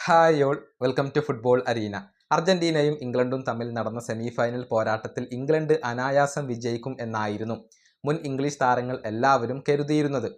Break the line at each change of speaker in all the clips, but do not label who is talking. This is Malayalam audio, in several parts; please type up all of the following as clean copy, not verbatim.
Hi all, welcome to football arena. അർജന്റീനയും ഇംഗ്ലണ്ടും തമ്മിൽ നടന്ന സെമി ഫൈനൽ പോരാട്ടത്തിൽ ഇംഗ്ലണ്ട് അനായാസം വിജയിക്കും എന്നായിരുന്നു മുൻ ഇംഗ്ലീഷ് താരങ്ങൾ എല്ലാവരും കരുതിയിരുന്നത്.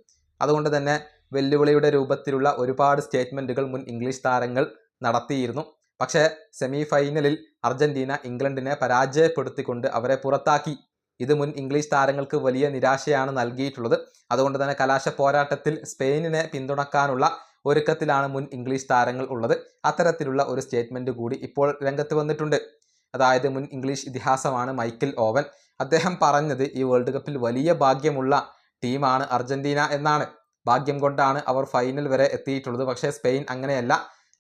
അതുകൊണ്ട് തന്നെ വെല്ലുവിളിയുടെ രൂപത്തിലുള്ള ഒരുപാട് സ്റ്റേറ്റ്മെൻറ്റുകൾ മുൻ ഇംഗ്ലീഷ് താരങ്ങൾ നടത്തിയിരുന്നു. പക്ഷേ സെമി ഫൈനലിൽ അർജന്റീന ഇംഗ്ലണ്ടിനെ പരാജയപ്പെടുത്തിക്കൊണ്ട് അവരെ പുറത്താക്കി. ഇത് മുൻ ഇംഗ്ലീഷ് താരങ്ങൾക്ക് വലിയ നിരാശയാണ് നൽകിയിട്ടുള്ളത്. അതുകൊണ്ട് തന്നെ കലാശ പോരാട്ടത്തിൽ സ്പെയിനിനെ പിന്തുണക്കാനുള്ള ഒരുക്കത്തിലാണ് മുൻ ഇംഗ്ലീഷ് താരങ്ങൾ ഉള്ളത്. അത്തരത്തിലുള്ള ഒരു സ്റ്റേറ്റ്മെൻറ്റ് കൂടി ഇപ്പോൾ രംഗത്ത് വന്നിട്ടുണ്ട്. അതായത് മുൻ ഇംഗ്ലീഷ് ഇതിഹാസമാണ് മൈക്കൽ ഓവൻ. അദ്ദേഹം പറഞ്ഞത് ഈ വേൾഡ് കപ്പിൽ വലിയ ഭാഗ്യമുള്ള ടീമാണ് അർജന്റീന എന്നാണ്. ഭാഗ്യം കൊണ്ടാണ് അവർ ഫൈനൽ വരെ എത്തിയിട്ടുള്ളത്. പക്ഷേ സ്പെയിൻ അങ്ങനെയല്ല,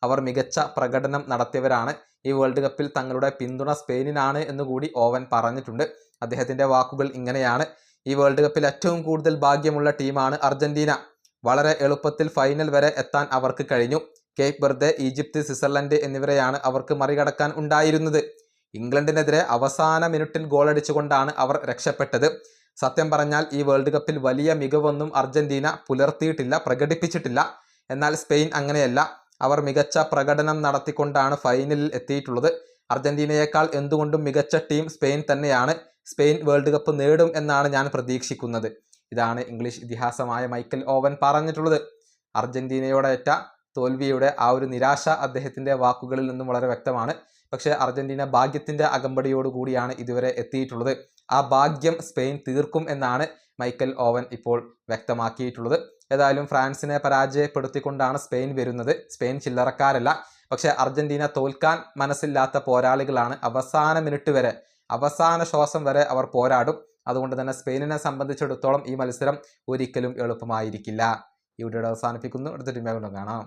അവർ മികച്ച പ്രകടനം നടത്തിയവരാണ്. ഈ വേൾഡ് കപ്പിൽ തങ്ങളുടെ പിന്തുണ സ്പെയിനിനാണ് എന്നുകൂടി ഓവൻ പറഞ്ഞിട്ടുണ്ട്. അദ്ദേഹത്തിൻ്റെ വാക്കുകൾ ഇങ്ങനെയാണ്: ഈ വേൾഡ് കപ്പിൽ ഏറ്റവും കൂടുതൽ ഭാഗ്യമുള്ള ടീമാണ് അർജന്റീന. വളരെ എളുപ്പത്തിൽ ഫൈനൽ വരെ എത്താൻ അവർക്ക് കഴിഞ്ഞു. കേപ്പ് വെർദെ, ഈജിപ്ത്, സ്വിറ്റ്സർലൻഡ് എന്നിവരെയാണ് അവർക്ക് മറികടക്കാൻ ഉണ്ടായിരുന്നത്. ഇംഗ്ലണ്ടിനെതിരെ അവസാന മിനിറ്റിൽ ഗോളടിച്ചുകൊണ്ടാണ് അവർ രക്ഷപ്പെട്ടത്. സത്യം പറഞ്ഞാൽ ഈ വേൾഡ് കപ്പിൽ വലിയ മികവൊന്നും അർജന്റീന പുലർത്തിയിട്ടില്ല, പ്രകടിപ്പിച്ചിട്ടില്ല. എന്നാൽ സ്പെയിൻ അങ്ങനെയല്ല, അവർ മികച്ച പ്രകടനം നടത്തിക്കൊണ്ടാണ് ഫൈനലിൽ എത്തിയിട്ടുള്ളത്. അർജന്റീനയേക്കാൾ എന്തുകൊണ്ടും മികച്ച ടീം സ്പെയിൻ തന്നെയാണ്. സ്പെയിൻ വേൾഡ് കപ്പ് നേടും എന്നാണ് ഞാൻ പ്രതീക്ഷിക്കുന്നത്. ഇതാണ് ഇംഗ്ലീഷ് ഇതിഹാസമായ മൈക്കൽ ഓവൻ പറഞ്ഞിട്ടുള്ളത്. അർജന്റീനയോടേറ്റ തോൽവിയുടെ ആ ഒരു നിരാശ അദ്ദേഹത്തിൻ്റെ വാക്കുകളിൽ നിന്നും വളരെ വ്യക്തമാണ്. പക്ഷേ അർജന്റീന ഭാഗ്യത്തിൻ്റെ അകമ്പടിയോടുകൂടിയാണ് ഇതുവരെ എത്തിയിട്ടുള്ളത്. ആ ഭാഗ്യം സ്പെയിൻ തീർക്കും എന്നാണ് മൈക്കൽ ഓവൻ ഇപ്പോൾ വ്യക്തമാക്കിയിട്ടുള്ളത്. ഏതായാലും ഫ്രാൻസിനെ പരാജയപ്പെടുത്തിക്കൊണ്ടാണ് സ്പെയിൻ വരുന്നത്. സ്പെയിൻ ചില്ലറക്കാരല്ല. പക്ഷേ അർജന്റീന തോൽക്കാൻ മനസ്സില്ലാത്ത പോരാളികളാണ്. അവസാന മിനിറ്റ് വരെ, അവസാന ശ്വാസം വരെ അവർ പോരാടും. അതുകൊണ്ട് തന്നെ സ്പെയിനിനെ സംബന്ധിച്ചിടത്തോളം ഈ മത്സരം ഒരിക്കലും എളുപ്പമായിരിക്കില്ല. ഈ വീഡിയോ അവസാനിപ്പിക്കുന്നു. അടുത്ത ടീമിനെ കാണാം.